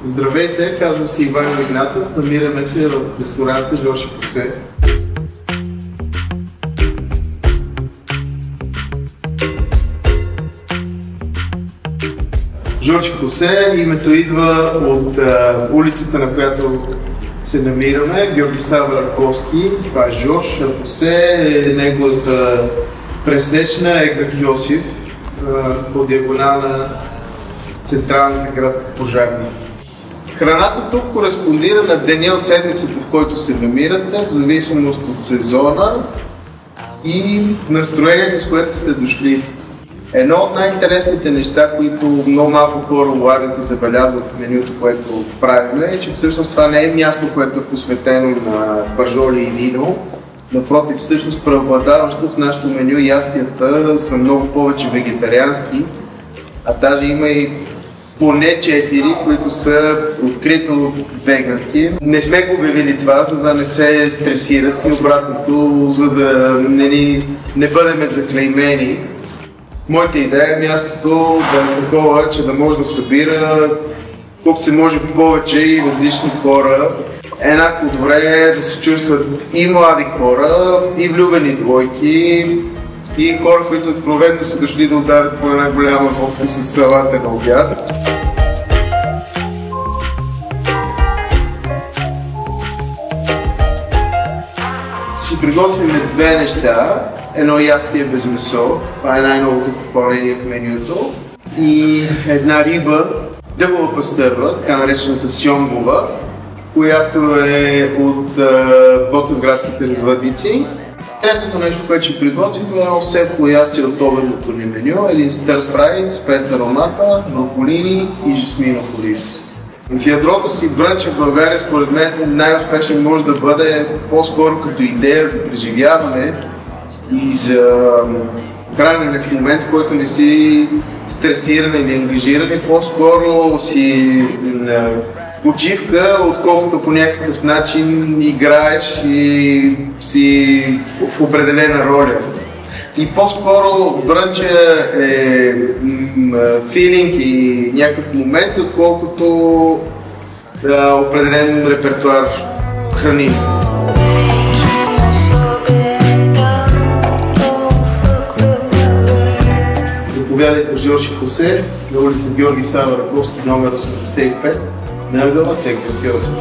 Здравейте, казвам се Иван Игнатов, намираме се в ресторанта Жорж и Хосе. Жорж и Хосе, името идва от улицата, на която се намираме, Георги Сава Раковски. Това е Жорж, а Хосе е неговата пресечна екзарх Йосиф по диагонал на централната градска пожарна. Храната тук кореспондира на деня от седмицата, в който се намирате, в зависимост от сезона и настроението, с което сте дошли. Едно от най-интересните неща, които много малко хора улавят и забелязват в менюто, което правим, е, че всъщност това не е място, което е посветено на пържоли и вино. Напротив, всъщност преобладаващо в нашото меню ястията са много повече вегетариански, а даже има и поне 4, които са открито вегански. Не сме го обявили това, за да не се стресират и обратното, за да не бъдем заклеймени. Моята идея е мястото да е такова, че да може да събира колкото се може повече и различни хора. Еднакво добре е да се чувстват и млади хора, и влюбени двойки, и хора, които откровено са дошли да ударят по една голяма водка с салата на обяд. Ще приготвим две неща. Едно ястие без месо, това е най-новото попълнение в менюто, и една риба, дъбова пастърва, така наречената сьомгова, която е от ботевградските развъдници. Третото нещо, което ще приготвим, е едно сепко ястие от обедното ни меню, един стър фрай с 5 аромата, броколини и жасминов ориз. В ядрото си брънча в България, според мен, най-успешен може да бъде по-скоро като идея за преживяване и за хранене в момент, в който не си стресиран или ангажиран, по-скоро си почивка, отколкото по някакъв начин играеш и си в определена роля. И по-скоро брънча е филинг и някакъв момент, отколкото определен репертуар храни. Заповядайте в Жорж и Хосе, на улица Георги Сава Раковски, номер 85, на ъгъла сектор Йосиф.